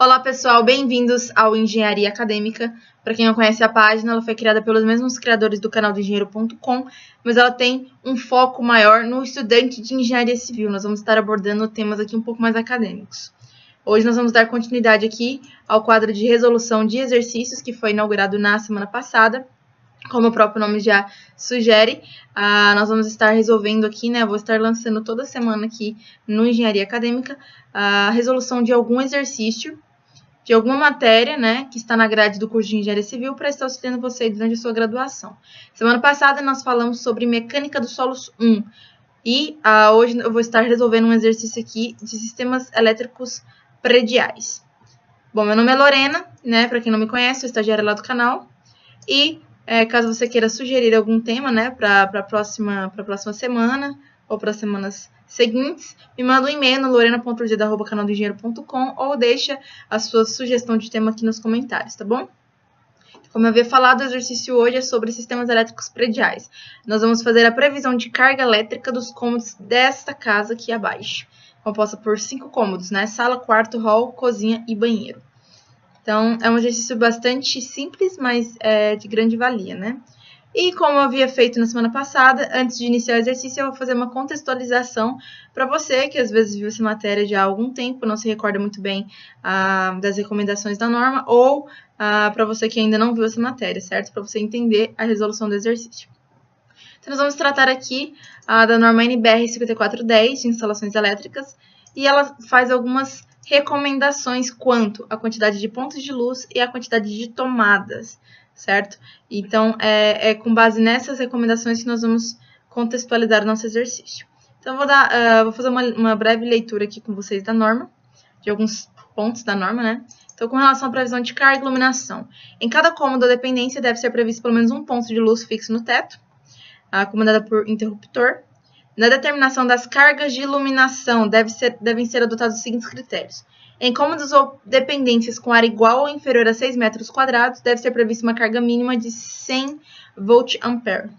Olá pessoal, bem-vindos ao Engenharia Acadêmica. Para quem não conhece a página, ela foi criada pelos mesmos criadores do canal do engenheiro.com, mas ela tem um foco maior no estudante de engenharia civil. Nós vamos estar abordando temas aqui um pouco mais acadêmicos. Hoje nós vamos dar continuidade aqui ao quadro de resolução de exercícios que foi inaugurado na semana passada. Como o próprio nome já sugere, nós vamos estar resolvendo aqui, né? Eu vou estar lançando toda semana aqui no Engenharia Acadêmica a resolução de algum exercício, de alguma matéria, né, que está na grade do curso de Engenharia Civil para estar auxiliando você durante a sua graduação. Semana passada nós falamos sobre Mecânica dos Solos 1 e hoje eu vou estar resolvendo um exercício aqui de sistemas elétricos prediais. Bom, meu nome é Lorena, né, para quem não me conhece, sou estagiária lá do canal e caso você queira sugerir algum tema, né, para a próxima semana ou para as semanas seguintes, me manda um e-mail no lorena.urgeda@canaldoengenheiro.com ou deixa a sua sugestão de tema aqui nos comentários, tá bom? Como eu havia falado, o exercício hoje é sobre sistemas elétricos prediais. Nós vamos fazer a previsão de carga elétrica dos cômodos desta casa aqui abaixo, composta por 5 cômodos, né? Sala, quarto, hall, cozinha e banheiro. Então, é um exercício bastante simples, mas de grande valia, né? E como eu havia feito na semana passada, antes de iniciar o exercício, eu vou fazer uma contextualização para você, que às vezes viu essa matéria já há algum tempo, não se recorda muito bem das recomendações da norma, ou para você que ainda não viu essa matéria, certo? Para você entender a resolução do exercício. Então, nós vamos tratar aqui da norma NBR 5410, de instalações elétricas, e ela faz algumas recomendações quanto à quantidade de pontos de luz e à quantidade de tomadas, certo? Então, é com base nessas recomendações que nós vamos contextualizar o nosso exercício. Então, vou fazer uma breve leitura aqui com vocês da norma, de alguns pontos da norma, né? Então, com relação à previsão de carga e iluminação. Em cada cômodo, a dependência deve ser previsto pelo menos um ponto de luz fixo no teto, comandada por interruptor. Na determinação das cargas de iluminação, devem ser adotados os seguintes critérios. Em cômodos ou dependências com área igual ou inferior a 6 metros quadrados, deve ser prevista uma carga mínima de 100 volt-ampere.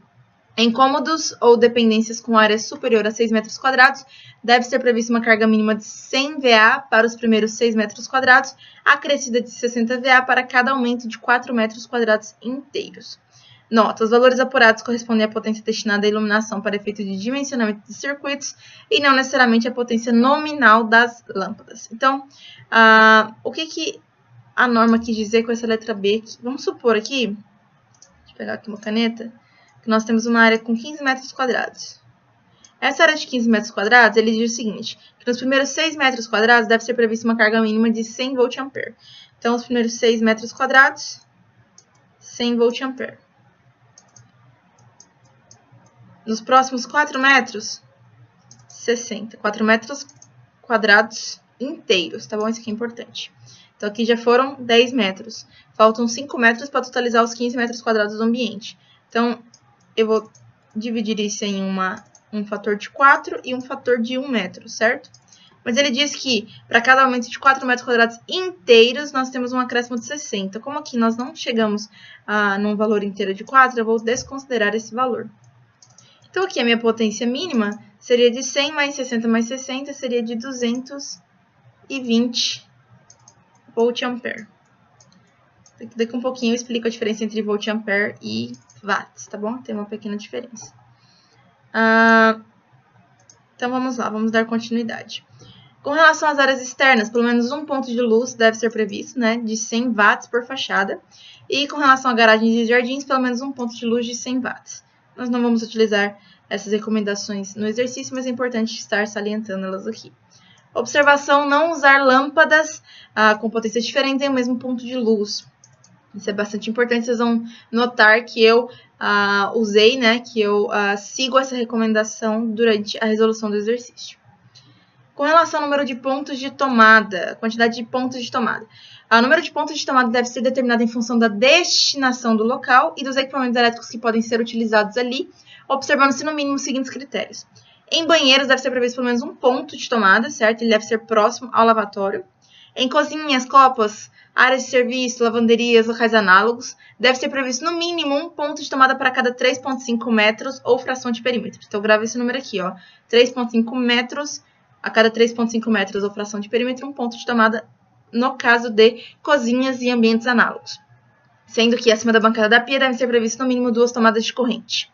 Em cômodos ou dependências com área superior a 6 metros quadrados, deve ser prevista uma carga mínima de 100 VA para os primeiros 6 metros quadrados, acrescida de 60 VA para cada aumento de 4 metros quadrados inteiros. Nota: os valores apurados correspondem à potência destinada à iluminação para efeito de dimensionamento de circuitos e não necessariamente à potência nominal das lâmpadas. Então, o que a norma quis dizer com essa letra B? Vamos supor aqui, deixa eu pegar aqui uma caneta, que nós temos uma área com 15 metros quadrados. Essa área de 15 metros quadrados, ele diz o seguinte, que nos primeiros 6 metros quadrados deve ser prevista uma carga mínima de 100 volt-ampere. Então, os primeiros 6 metros quadrados, 100 volt-ampere. Nos próximos 4 metros, 60. 4 metros quadrados inteiros, tá bom? Isso aqui é importante. Então, aqui já foram 10 metros. Faltam 5 metros para totalizar os 15 metros quadrados do ambiente. Então, eu vou dividir isso em um fator de 4 e um fator de 1 metro, certo? Mas ele diz que para cada aumento de 4 metros quadrados inteiros, nós temos um acréscimo de 60. Como aqui nós não chegamos num valor inteiro de 4, eu vou desconsiderar esse valor. Então, aqui a minha potência mínima seria de 100 mais 60 mais 60, seria de 220 volt-ampere. Daqui um pouquinho eu explico a diferença entre volt-ampere e watts, tá bom? Tem uma pequena diferença. Então, vamos lá, vamos dar continuidade. Com relação às áreas externas, pelo menos um ponto de luz deve ser previsto, né, de 100 watts por fachada. E com relação a garagens e jardins, pelo menos um ponto de luz de 100 watts. Nós não vamos utilizar essas recomendações no exercício, mas é importante estar salientando elas aqui. Observação: não usar lâmpadas com potências diferentes em o mesmo ponto de luz. Isso é bastante importante, vocês vão notar que eu usei, né, que eu sigo essa recomendação durante a resolução do exercício. Com relação ao número de pontos de tomada, quantidade de pontos de tomada. O número de pontos de tomada deve ser determinado em função da destinação do local e dos equipamentos elétricos que podem ser utilizados ali, observando-se no mínimo os seguintes critérios. Em banheiros deve ser previsto pelo menos um ponto de tomada, certo? Ele deve ser próximo ao lavatório. Em cozinhas, copas, áreas de serviço, lavanderias, locais análogos, deve ser previsto no mínimo um ponto de tomada para cada 3,5 metros ou fração de perímetro. Então, grava esse número aqui, ó, 3,5 metros a cada 3,5 metros ou fração de perímetro, um ponto de tomada no caso de cozinhas e ambientes análogos, sendo que acima da bancada da pia devem ser previstas no mínimo 2 tomadas de corrente.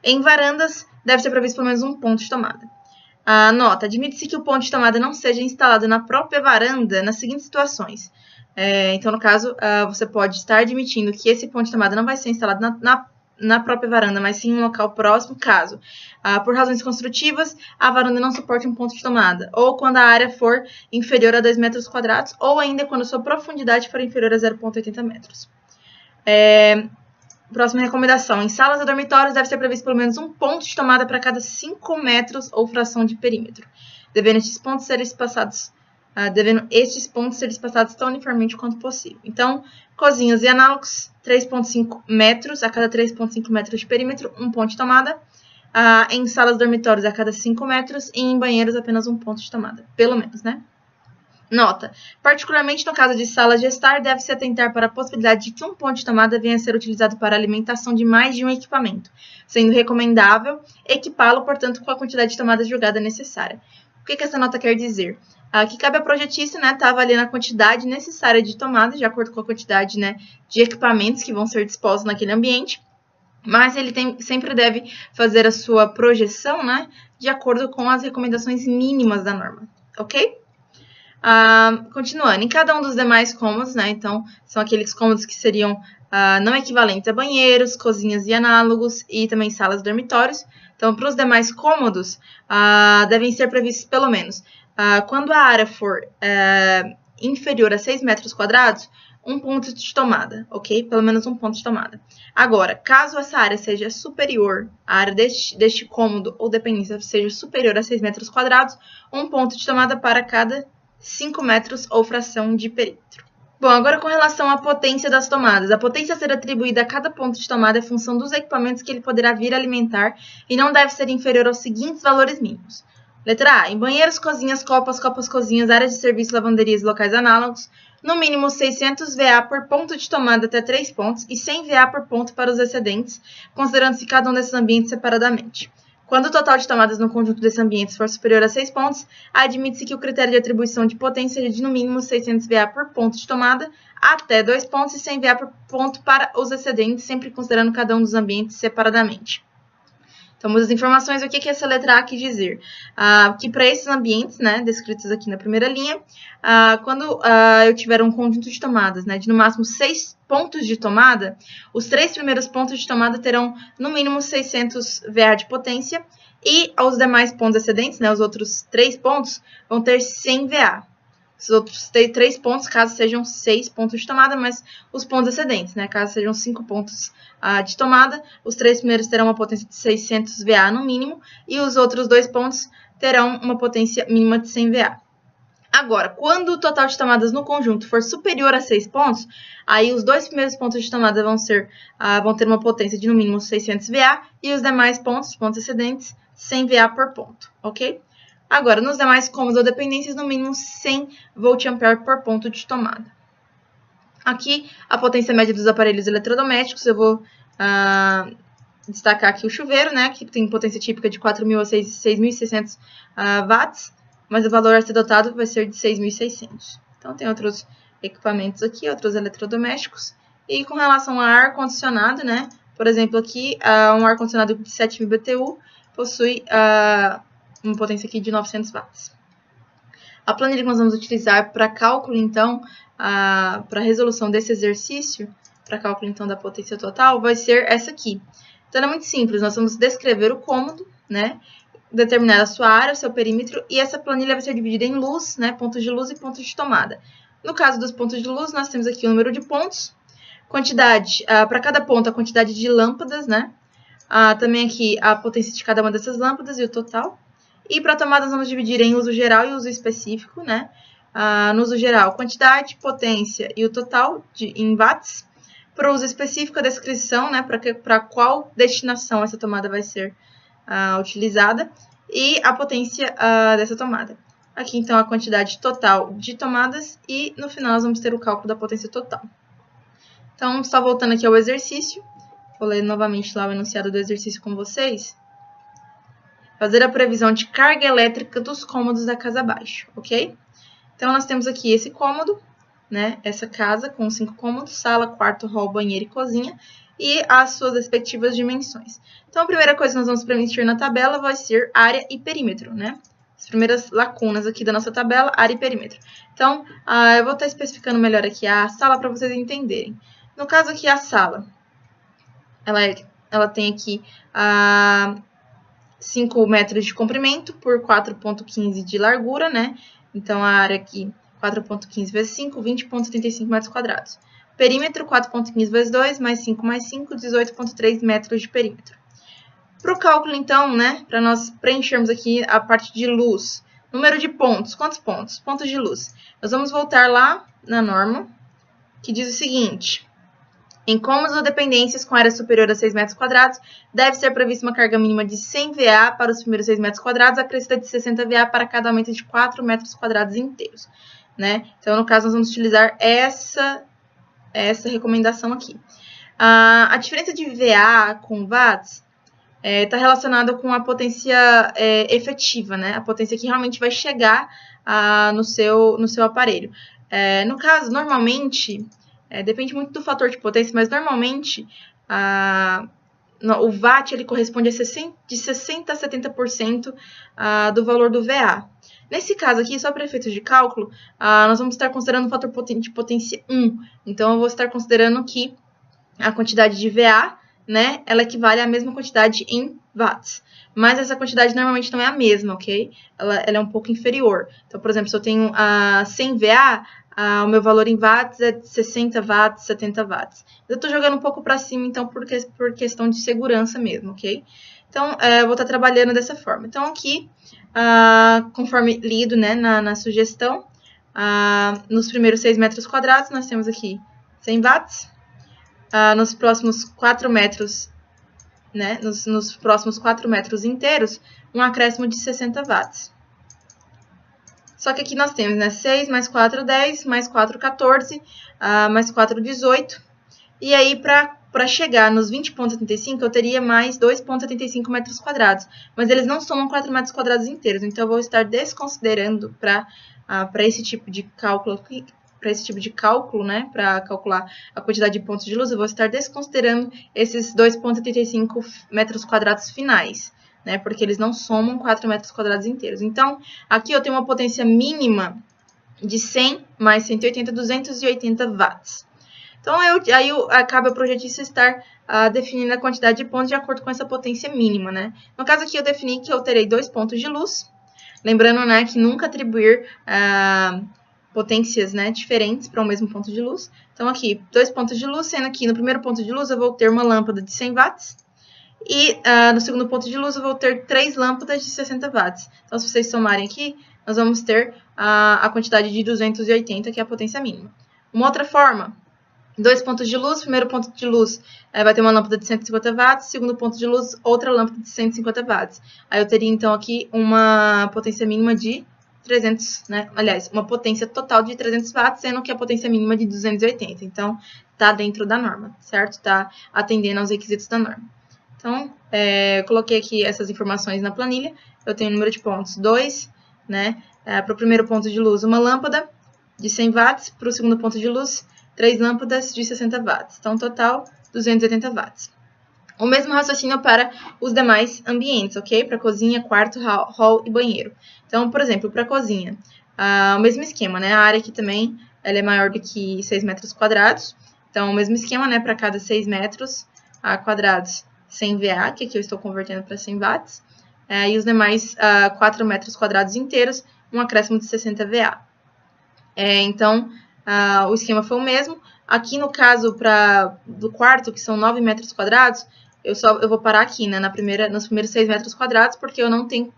Em varandas, deve ser previsto pelo menos um ponto de tomada. Nota, admite-se que o ponto de tomada não seja instalado na própria varanda nas seguintes situações. Então, no caso, você pode estar admitindo que esse ponto de tomada não vai ser instalado na própria varanda, mas sim em um local próximo, caso, por razões construtivas, a varanda não suporte um ponto de tomada, ou quando a área for inferior a 2 metros quadrados, ou ainda quando sua profundidade for inferior a 0,80 metros. Próxima recomendação. Em salas e dormitórios deve ser previsto pelo menos um ponto de tomada para cada 5 metros ou fração de perímetro, devendo estes pontos ser espaçados tão uniformemente quanto possível. Então, cozinhas e análogos, 3,5 metros a cada 3,5 metros de perímetro, um ponto de tomada. Em salas e dormitórios, a cada 5 metros. E em banheiros, apenas um ponto de tomada. Pelo menos, né? Nota, particularmente no caso de salas de estar, deve-se atentar para a possibilidade de que um ponto de tomada venha a ser utilizado para a alimentação de mais de um equipamento, sendo recomendável equipá-lo, portanto, com a quantidade de tomadas julgada necessária. O que essa nota quer dizer? Que cabe ao projetista, né, estar avaliando a quantidade necessária de tomadas, de acordo com a quantidade, né, de equipamentos que vão ser dispostos naquele ambiente, mas ele sempre deve fazer a sua projeção, né, de acordo com as recomendações mínimas da norma, ok? Continuando, em cada um dos demais cômodos, né, então, são aqueles cômodos que seriam não equivalentes a banheiros, cozinhas e análogos, e também salas e dormitórios. Então, para os demais cômodos, devem ser previstos pelo menos, quando a área for inferior a 6 metros quadrados, um ponto de tomada, ok? Pelo menos um ponto de tomada. Agora, caso essa área seja superior, a área deste cômodo ou dependência seja superior a 6 metros quadrados, um ponto de tomada para cada 5 metros ou fração de perímetro. Bom, agora com relação à potência das tomadas. A potência a ser atribuída a cada ponto de tomada é função dos equipamentos que ele poderá vir alimentar e não deve ser inferior aos seguintes valores mínimos. Letra A. Em banheiros, cozinhas, copas, cozinhas, áreas de serviço, lavanderias e locais análogos, no mínimo 600 VA por ponto de tomada até 3 pontos e 100 VA por ponto para os excedentes, considerando-se cada um desses ambientes separadamente. Quando o total de tomadas no conjunto desses ambientes for superior a 6 pontos, admite-se que o critério de atribuição de potência seja de no mínimo 600 VA por ponto de tomada até 2 pontos e 100 VA por ponto para os excedentes, sempre considerando cada um dos ambientes separadamente. Então, muitas informações, o que essa letra A quis dizer? Que para esses ambientes, né, descritos aqui na primeira linha, quando eu tiver um conjunto de tomadas, né, de no máximo 6 pontos de tomada, os 3 primeiros pontos de tomada terão no mínimo 600 VA de potência e os demais pontos excedentes, né, os outros 3 pontos, vão ter 100 VA. Os outros 3 pontos, caso sejam 6 pontos de tomada, mas os pontos excedentes, né, caso sejam 5 pontos de tomada, os 3 primeiros terão uma potência de 600 VA no mínimo e os outros 2 pontos terão uma potência mínima de 100 VA. Agora, quando o total de tomadas no conjunto for superior a 6 pontos, aí os 2 primeiros pontos de tomada vão ter uma potência de no mínimo 600 VA e os demais pontos excedentes, 100 VA por ponto, ok? Agora, nos demais cômodos ou dependências, no mínimo 100 VA por ponto de tomada. Aqui, a potência média dos aparelhos eletrodomésticos, eu vou destacar aqui o chuveiro, né, que tem potência típica de 4.000 a 6.600 watts, mas o valor a ser dotado vai ser de 6.600. Então, tem outros equipamentos aqui, outros eletrodomésticos. E com relação a ar-condicionado, né, por exemplo, aqui, um ar-condicionado de 7.000 BTU possui uma potência aqui de 900 watts. A planilha que nós vamos utilizar para cálculo, então, para resolução desse exercício, para cálculo, então, da potência total, vai ser essa aqui. Então, é muito simples, nós vamos descrever o cômodo, né, determinar a sua área, o seu perímetro, e essa planilha vai ser dividida em luz, né, pontos de luz e pontos de tomada. No caso dos pontos de luz, nós temos aqui o número de pontos, quantidade, para cada ponto, a quantidade de lâmpadas, né, também aqui a potência de cada uma dessas lâmpadas e o total. E para tomadas, vamos dividir em uso geral e uso específico, né? No uso geral, quantidade, potência e o total em watts. Para o uso específico, a descrição, né? Para qual destinação essa tomada vai ser utilizada. E a potência dessa tomada. Aqui, então, a quantidade total de tomadas. E, no final, nós vamos ter o cálculo da potência total. Então, só voltando aqui ao exercício. Vou ler novamente lá o enunciado do exercício com vocês. Fazer a previsão de carga elétrica dos cômodos da casa abaixo, ok? Então, nós temos aqui esse cômodo, né, essa casa com 5 cômodos, sala, quarto, hall, banheiro e cozinha, e as suas respectivas dimensões. Então, a primeira coisa que nós vamos preencher na tabela vai ser área e perímetro, né? As primeiras lacunas aqui da nossa tabela, área e perímetro. Então, eu vou estar especificando melhor aqui a sala para vocês entenderem. No caso aqui, a sala, ela tem aqui 5 metros de comprimento por 4,15 de largura, né? Então, a área aqui, 4,15 vezes 5, 20,35 metros quadrados. Perímetro, 4,15 vezes 2, mais 5 mais 5, 18,3 metros de perímetro. Para o cálculo, então, né, para nós preenchermos aqui a parte de luz, número de pontos. Quantos pontos? Pontos de luz. Nós vamos voltar lá na norma, que diz o seguinte: em cômodos ou dependências com área superior a 6 metros quadrados, deve ser prevista uma carga mínima de 100 VA para os primeiros 6 metros quadrados, acrescida de 60 VA para cada aumento de 4 metros quadrados inteiros, né? Então, no caso, nós vamos utilizar essa recomendação aqui. A diferença de VA com watts está relacionada com a potência efetiva, né? A potência que realmente vai chegar no seu aparelho. No caso, normalmente, depende muito do fator de potência, mas normalmente o watt ele corresponde a de 60% a 70% do valor do VA. Nesse caso aqui, só para efeitos de cálculo, nós vamos estar considerando o fator de potência 1. Então, eu vou estar considerando que a quantidade de VA, né, ela equivale à mesma quantidade em watts. Mas essa quantidade normalmente não é a mesma, ok? Ela é um pouco inferior. Então, por exemplo, se eu tenho 100 VA, o meu valor em watts é de 60 watts, 70 watts. Eu estou jogando um pouco para cima, então, por questão de segurança mesmo, ok? Então, eu vou estar trabalhando dessa forma. Então, aqui, conforme lido, né, na sugestão, nos primeiros 6 metros quadrados, nós temos aqui 100 watts. Nos próximos 4 metros, né, nos próximos 4 metros inteiros, um acréscimo de 60 watts. Só que aqui nós temos, né, 6 mais 4, 10, mais 4, 14, mais 4, 18. E aí, para chegar nos 20,75, eu teria mais 2,75 metros quadrados. Mas eles não somam 4 metros quadrados inteiros, então eu vou estar desconsiderando para esse tipo de cálculo aqui, né, para calcular a quantidade de pontos de luz, eu vou estar desconsiderando esses 2,75 metros quadrados finais, né, porque eles não somam 4 metros quadrados inteiros. Então, aqui eu tenho uma potência mínima de 100 mais 180, 280 watts. Então, aí acaba o projetista estar definindo a quantidade de pontos de acordo com essa potência mínima, né. No caso aqui, eu defini que eu terei 2 pontos de luz, lembrando, né, que nunca atribuir potências, né, diferentes para o mesmo ponto de luz. Então, aqui, 2 pontos de luz, sendo que no primeiro ponto de luz eu vou ter uma lâmpada de 100 watts e no segundo ponto de luz eu vou ter 3 lâmpadas de 60 watts. Então, se vocês somarem aqui, nós vamos ter a quantidade de 280, que é a potência mínima. Uma outra forma, 2 pontos de luz, primeiro ponto de luz vai ter uma lâmpada de 150 watts, segundo ponto de luz, outra lâmpada de 150 watts. Aí eu teria, então, aqui uma potência mínima de 300, né? Aliás, uma potência total de 300 watts, sendo que a potência mínima de 280. Então, tá dentro da norma, certo? Tá atendendo aos requisitos da norma. Então, coloquei aqui essas informações na planilha. Eu tenho o número de pontos 2, né? Para o primeiro ponto de luz, uma lâmpada de 100 watts. Para o segundo ponto de luz, 3 lâmpadas de 60 watts. Então, total, 280 watts. O mesmo raciocínio para os demais ambientes, ok? Para cozinha, quarto, hall e banheiro. Então, por exemplo, para a cozinha, o mesmo esquema, né? A área aqui também ela é maior do que 6 metros quadrados. Então, o mesmo esquema, né? Para cada 6 metros quadrados, 100 VA, que aqui eu estou convertendo para 100 watts. E os demais 4 metros quadrados inteiros, um acréscimo de 60 VA. Então, o esquema foi o mesmo. Aqui no caso do quarto, que são 9 metros quadrados, eu vou parar aqui, né, nos primeiros 6 metros quadrados, porque eu não tenho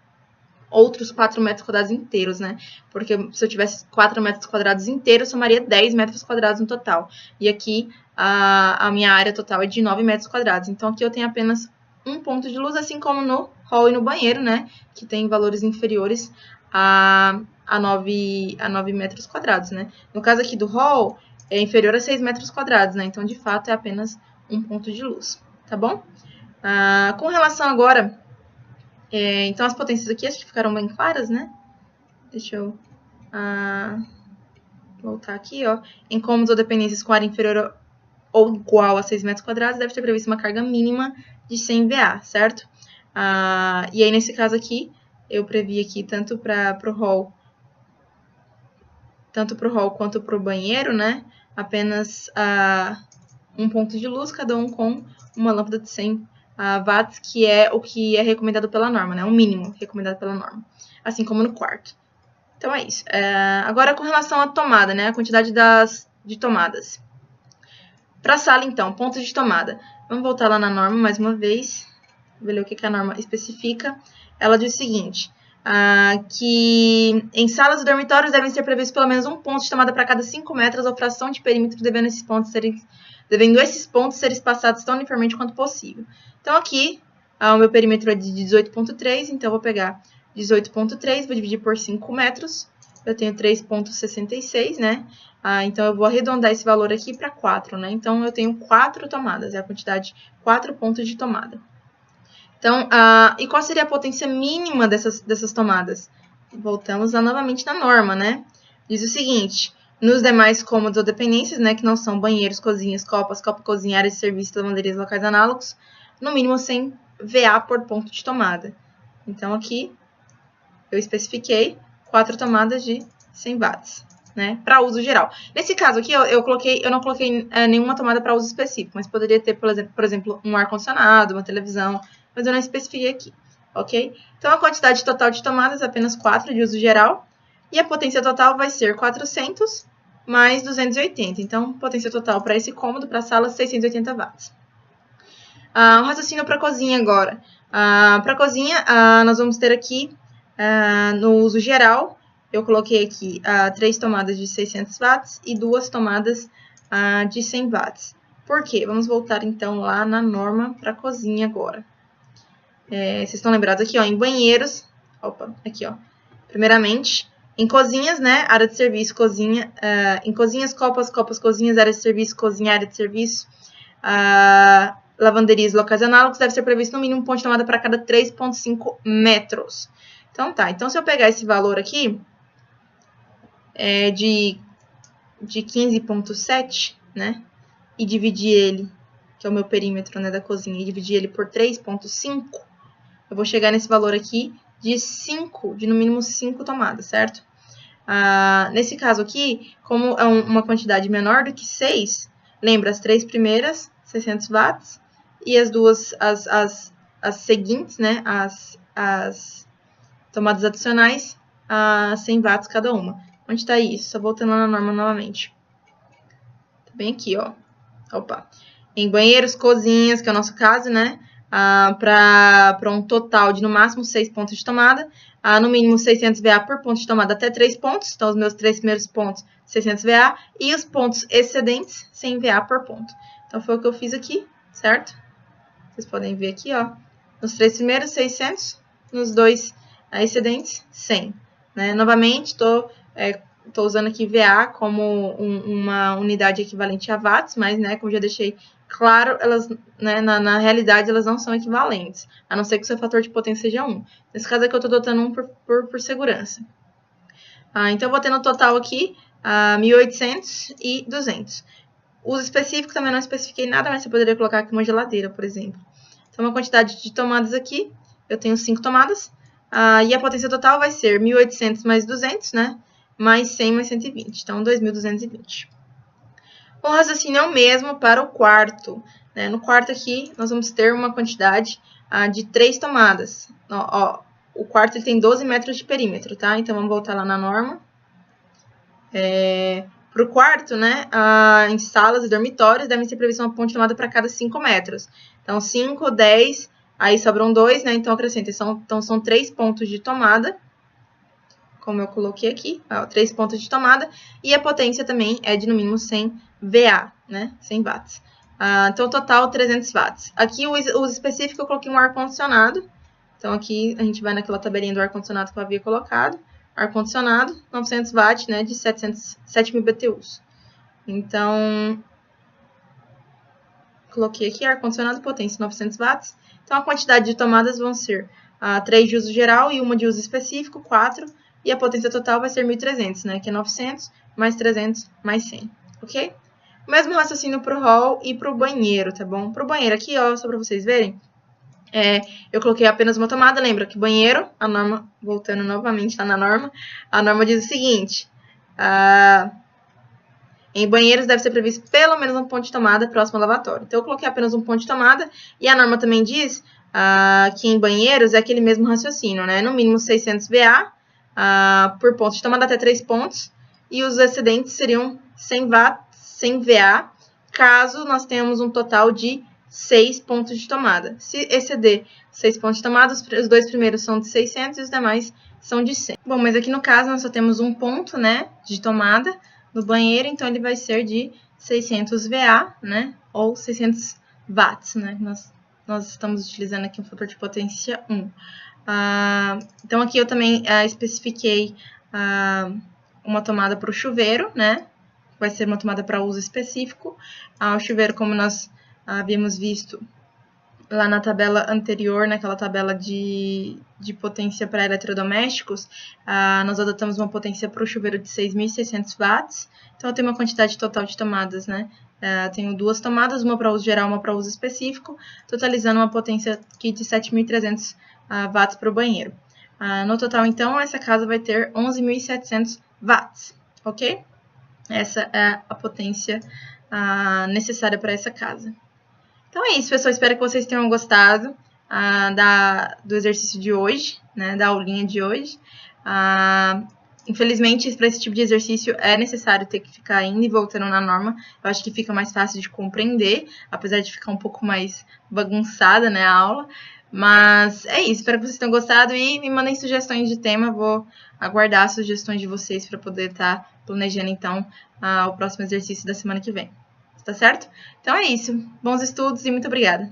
outros 4 metros quadrados inteiros, né? Porque se eu tivesse 4 metros quadrados inteiros, somaria 10 metros quadrados no total. E aqui a minha área total é de 9 metros quadrados. Então aqui eu tenho apenas um ponto de luz, assim como no hall e no banheiro, né? Que tem valores inferiores a 9 metros quadrados, né? No caso aqui do hall, é inferior a 6 metros quadrados, né? Então, de fato, é apenas um ponto de luz, tá bom? Com relação agora, então as potências aqui acho que ficaram bem claras, né? Deixa eu Vou voltar aqui, ó. Em cômodos ou dependências com área inferior ou igual a 6 metros quadrados, deve ter previsto uma carga mínima de 100 VA, certo? E aí, nesse caso aqui, eu previ aqui tanto para o hall quanto para o banheiro, né? Apenas um ponto de luz, cada um com uma lâmpada de 100 watts, que é o que é recomendado pela norma, né? O mínimo recomendado pela norma. Assim como no quarto. Então, é isso. Agora, com relação à tomada, né? A quantidade de tomadas. Para a sala, então, pontos de tomada. Vamos voltar lá na norma mais uma vez. Ver o que a norma especifica. Ela diz o seguinte, que em salas e dormitórios devem ser previstos pelo menos um ponto de tomada para cada 5 metros ou fração de perímetro, devendo esses pontos ser espaçados tão uniformemente quanto possível. Então, aqui, o meu perímetro é de 18,3, então eu vou pegar 18,3, vou dividir por 5 metros, eu tenho 3,66, né? Então, eu vou arredondar esse valor aqui para 4, né? Então, eu tenho 4 tomadas, é a quantidade, 4 pontos de tomada. Então, e qual seria a potência mínima dessas tomadas? Voltamos lá novamente na norma, né? Diz o seguinte, nos demais cômodos ou dependências, né, que não são banheiros, cozinhas, copa, cozinha, áreas de serviço, lavanderias, locais análogos, no mínimo 100 VA por ponto de tomada. Então, aqui, eu especifiquei 4 tomadas de 100 watts, né, para uso geral. Nesse caso aqui, eu não coloquei nenhuma tomada para uso específico, mas poderia ter, por exemplo, um ar-condicionado, uma televisão, mas eu não especifiquei aqui, ok? Então, a quantidade total de tomadas é apenas 4 de uso geral, e a potência total vai ser 400 mais 280. Então, potência total para esse cômodo, para a sala, 680 watts. Um raciocínio para a cozinha agora. Para a cozinha, nós vamos ter aqui, no uso geral, eu coloquei aqui 3 tomadas de 600 watts e 2 tomadas de 100 watts. Por quê? Vamos voltar, então, lá na norma para a cozinha agora. Vocês estão lembrados aqui, ó, em banheiros, aqui, ó, primeiramente, em cozinhas, né, área de serviço, cozinha, em cozinhas, copas, cozinhas, área de serviço, cozinha, área de serviço, lavanderias, locais análogos, deve ser previsto no mínimo um ponto de tomada para cada 3,5 metros. Então, tá, então se eu pegar esse valor aqui, de 15,7, né, e dividir ele, que é o meu perímetro, né, da cozinha, e dividir ele por 3,5, eu vou chegar nesse valor aqui de no mínimo 5 tomadas, certo? Nesse caso aqui, como é uma quantidade menor do que 6, lembra, as 3 primeiras, 600 watts, e as duas, as seguintes, né, as tomadas adicionais, 100 watts cada uma. Onde está isso? Só voltando lá na norma novamente. Tá bem aqui, ó. Em banheiros, cozinhas, que é o nosso caso, né? Para um total de no máximo 6 pontos de tomada, no mínimo 600 VA por ponto de tomada até 3 pontos, então os meus 3 primeiros pontos 600 VA, e os pontos excedentes 100 VA por ponto. Então foi o que eu fiz aqui, certo? Vocês podem ver aqui, ó, nos 3 primeiros 600, nos 2 excedentes 100, né? Novamente, estou usando aqui VA como uma unidade equivalente a watts, mas, né, como já deixei claro, elas, né, na realidade, elas não são equivalentes, a não ser que o seu fator de potência seja 1. Nesse caso aqui, eu estou adotando 1 por segurança. Então, eu vou ter no total aqui 1.800 e 200. Uso específico, também não especifiquei nada, mas você poderia colocar aqui uma geladeira, por exemplo. Então, uma quantidade de tomadas aqui, eu tenho 5 tomadas, e a potência total vai ser 1.800 mais 200, né? Mais 100 mais 120, então 2.220. O raciocínio é o mesmo para o quarto, né? No quarto aqui, nós vamos ter uma quantidade de 3 tomadas. O quarto ele tem 12 metros de perímetro, tá? Então, vamos voltar lá na norma. Para o quarto, né, em salas e dormitórios, devem ser previstos uma ponte de tomada para cada 5 metros. Então, 5, 10, aí sobram 2, né? Então, acrescenta. Então, são 3 pontos de tomada, como eu coloquei aqui, 3 pontos de tomada, e a potência também é de no mínimo 100 VA, né, 100 watts. Então, total 300 watts. Aqui, o uso específico, eu coloquei um ar-condicionado. Então, aqui, a gente vai naquela tabelinha do ar-condicionado que eu havia colocado. Ar-condicionado, 900 watts, né, de 7.000 BTUs. Então, coloquei aqui ar-condicionado, potência 900 watts. Então, a quantidade de tomadas vão ser 3 de uso geral e uma de uso específico, 4. E a potência total vai ser 1.300, né, que é 900, mais 300, mais 100, ok? O mesmo raciocínio para o hall e para o banheiro, tá bom? Para o banheiro aqui, ó, só para vocês verem, eu coloquei apenas uma tomada. Lembra que banheiro, a norma, voltando novamente lá na norma, a norma diz o seguinte: em banheiros deve ser previsto pelo menos um ponto de tomada próximo ao lavatório. Então, eu coloquei apenas um ponto de tomada, e a norma também diz que em banheiros é aquele mesmo raciocínio, né? No mínimo 600 VA por ponto de tomada até 3 pontos, e os excedentes seriam 100 VA, caso nós tenhamos um total de 6 pontos de tomada. Se exceder 6 pontos de tomada, os dois primeiros são de 600 e os demais são de 100. Bom, mas aqui no caso nós só temos um ponto, né, de tomada no banheiro, então ele vai ser de 600 VA, né, ou 600 watts, né, nós estamos utilizando aqui um fator de potência 1. Então aqui eu também especifiquei uma tomada para o chuveiro, né, vai ser uma tomada para uso específico. O chuveiro, como nós havíamos visto lá na tabela anterior, naquela tabela de potência para eletrodomésticos, nós adotamos uma potência para o chuveiro de 6.600 watts. Então, eu tenho uma quantidade total de tomadas, né? Tenho 2 tomadas, uma para uso geral, uma para uso específico, totalizando uma potência aqui de 7.300 watts para o banheiro. No total, então, essa casa vai ter 11.700 watts, ok? Essa é a potência necessária para essa casa. Então é isso, pessoal. Espero que vocês tenham gostado do exercício de hoje, né, da aulinha de hoje. Infelizmente, para esse tipo de exercício é necessário ter que ficar indo e voltando na norma. Eu acho que fica mais fácil de compreender, apesar de ficar um pouco mais bagunçada, né, a aula. Mas é isso, espero que vocês tenham gostado e me mandem sugestões de tema. Vou aguardar as sugestões de vocês para poder estar planejando, então, o próximo exercício da semana que vem. Tá certo? Então é isso. Bons estudos e muito obrigada!